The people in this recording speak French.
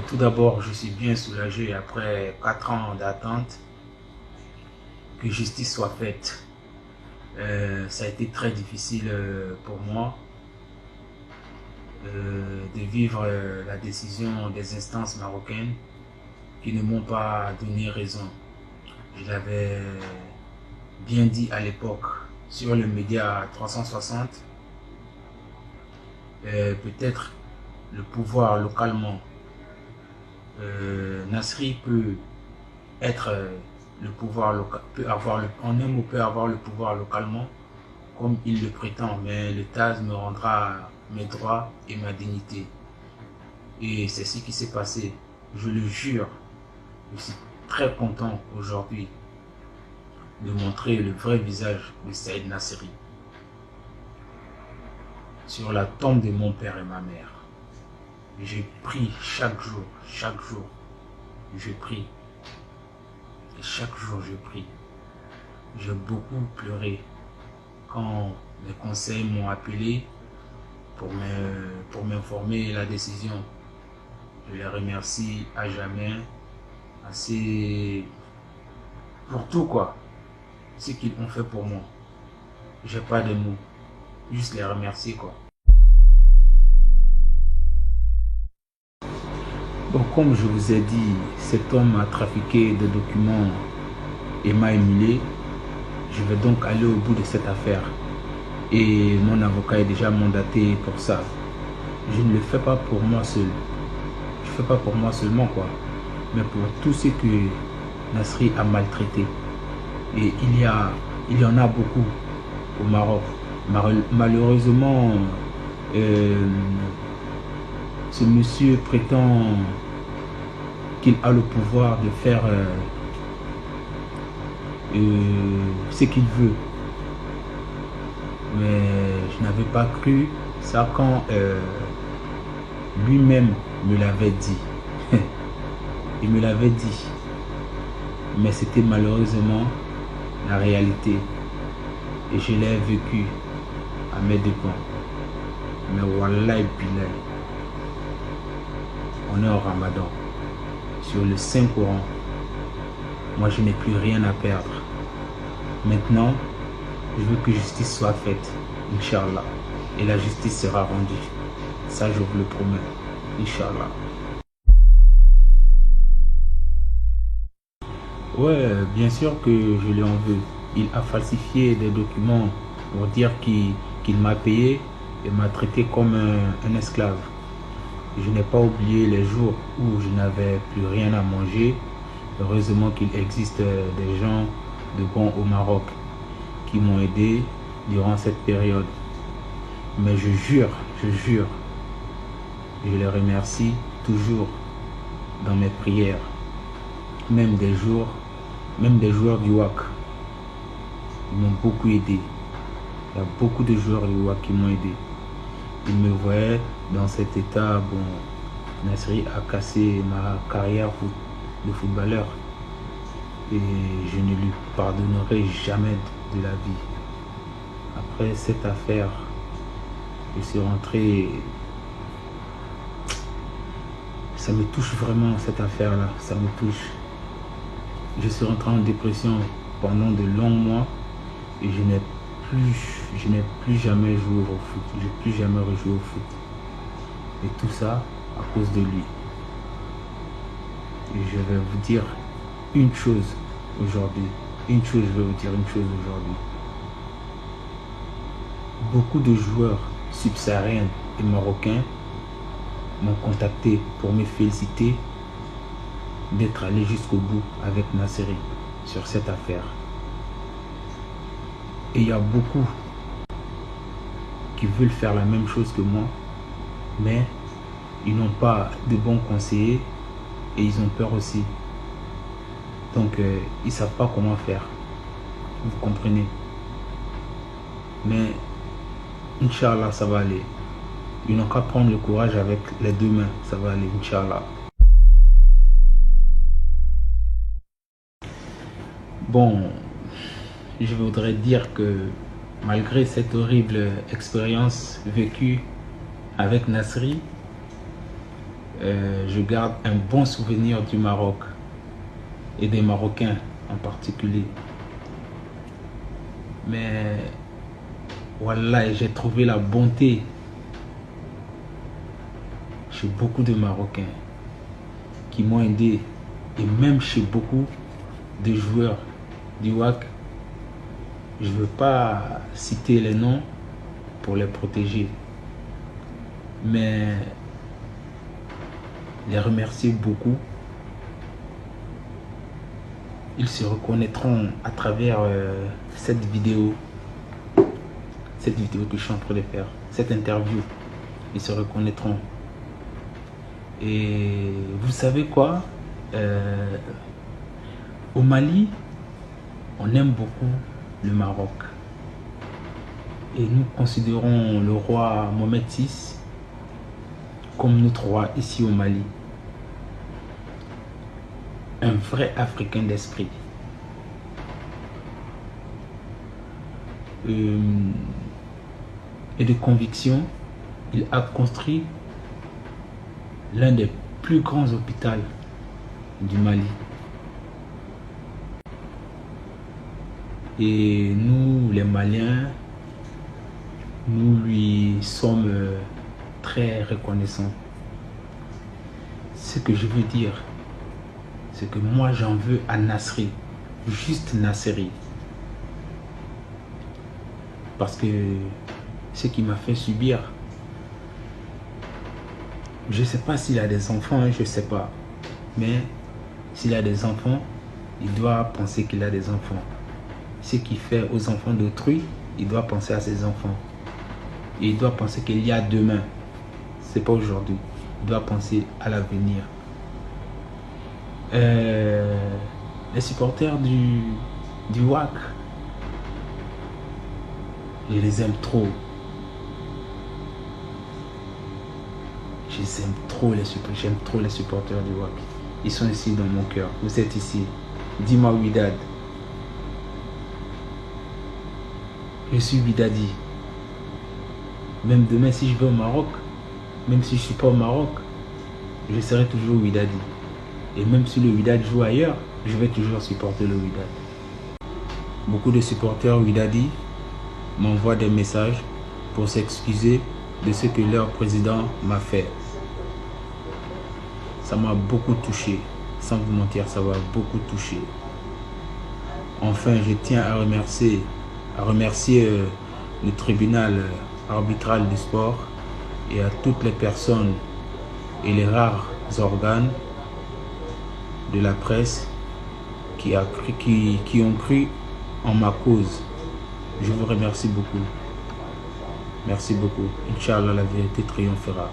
Tout d'abord, je suis bien soulagé après 4 ans d'attente que justice soit faite. Ça a été très difficile pour moi de vivre la décision des instances marocaines qui ne m'ont pas donné raison. Je l'avais bien dit à l'époque sur le média 360. Peut-être le pouvoir localement, Nasri peut être le pouvoir local, peut avoir en un mot, peut avoir le pouvoir localement comme il le prétend, mais le TAS me rendra mes droits et ma dignité. Et c'est ce qui s'est passé. Je le jure, je suis très content aujourd'hui de montrer le vrai visage de Saïd Nasri sur la tombe de mon père et ma mère. J'ai pris chaque jour, je prie. Et chaque jour, je prie. J'ai beaucoup pleuré quand mes conseils m'ont appelé pour m'informer de la décision. Je les remercie à jamais, assez pour tout quoi, ce qu'ils ont fait pour moi. J'ai pas de mots, juste les remercier quoi. Bon, comme je vous ai dit, cet homme a trafiqué des documents et m'a humilié. Je vais donc aller au bout de cette affaire. Et mon avocat est déjà mandaté pour ça. Je ne le fais pas pour moi seul. Je ne fais pas pour moi seulement quoi, mais pour tous ceux que Nasri a maltraité. Et il y en a beaucoup au Maroc. Malheureusement, ce monsieur prétend qu'il a le pouvoir de faire ce qu'il veut. Mais je n'avais pas cru ça quand lui-même me l'avait dit. Il me l'avait dit. Mais c'était malheureusement la réalité. Et je l'ai vécu à mes dépens. Mais wallahi billah, on est au Ramadan. Sur le Saint-Coran, moi je n'ai plus rien à perdre. Maintenant, je veux que justice soit faite, Inch'Allah. Et la justice sera rendue. Ça, je vous le promets, Inch'Allah. Ouais, bien sûr que je lui en veux. Il a falsifié des documents pour dire qu'il m'a payé et m'a traité comme un esclave. Je n'ai pas oublié les jours où je n'avais plus rien à manger. Heureusement qu'il existe des gens de bons au Maroc qui m'ont aidé durant cette période. Mais je jure, je les remercie toujours dans mes prières. Même des joueurs du WAC, ils m'ont beaucoup aidé. Il y a beaucoup de joueurs du WAC qui m'ont aidé. Ils me voyaient dans cet état. Bon, Nasri a cassé ma carrière de footballeur et je ne lui pardonnerai jamais de la vie. Après cette affaire, je suis rentré. Ça me touche vraiment cette affaire-là, ça me touche. Je suis rentré en dépression pendant de longs mois et je n'ai plus jamais joué au foot. Je n'ai plus jamais rejoué au foot. Et tout ça à cause de lui. Et je vais vous dire une chose aujourd'hui. Je vais vous dire une chose aujourd'hui. Beaucoup de joueurs subsahariens et marocains m'ont contacté pour me féliciter d'être allé jusqu'au bout avec Nasri sur cette affaire. Et il y a beaucoup qui veulent faire la même chose que moi, mais ils n'ont pas de bons conseillers et ils ont peur aussi. Donc ils ne savent pas comment faire. Vous comprenez? Mais Inch'Allah, ça va aller. Ils n'ont qu'à prendre le courage avec les deux mains. Ça va aller, Inch'Allah. Bon, je voudrais dire que malgré cette horrible expérience vécue avec Nasri, je garde un bon souvenir du Maroc et des Marocains en particulier. Mais voilà, j'ai trouvé la bonté chez beaucoup de Marocains qui m'ont aidé, et même chez beaucoup de joueurs du WAC. Je ne veux pas citer les noms pour les protéger, mais les remercier beaucoup. Ils se reconnaîtront à travers cette vidéo que je suis en train de faire, cette interview. Ils se reconnaîtront. Et vous savez quoi, au Mali, on aime beaucoup le Maroc. Et nous considérons le roi Mohamed VI comme notre roi ici au Mali. Un vrai Africain d'esprit. Et de conviction, il a construit l'un des plus grands hôpitaux du Mali. Et nous, les Maliens, nous lui sommes très reconnaissants. Ce que je veux dire, c'est que moi j'en veux à Nasri, juste Nasri. Parce que ce qui m'a fait subir, je ne sais pas s'il a des enfants, je ne sais pas. Mais s'il a des enfants, il doit penser qu'il a des enfants. Ce qu'il fait aux enfants d'autrui, il doit penser à ses enfants. Et il doit penser qu'il y a demain. Ce n'est pas aujourd'hui. Il doit penser à l'avenir. Les supporters du WAC, je les aime trop. J'aime trop les supporters du WAC. Ils sont ici dans mon cœur. Vous êtes ici. Dis-moi Widad. Je suis Widadi. Même demain, si je vais au Maroc, même si je ne suis pas au Maroc, je serai toujours Widadi. Et même si le Widad joue ailleurs, je vais toujours supporter le Widad. Beaucoup de supporters Widadi m'envoient des messages pour s'excuser de ce que leur président m'a fait. Ça m'a beaucoup touché. Sans vous mentir, ça m'a beaucoup touché. Enfin, je tiens à remercier le tribunal arbitral du sport et à toutes les personnes et les rares organes de la presse qui ont cru en ma cause. Je vous remercie beaucoup. Merci beaucoup. Inch'Allah, la vérité triomphera.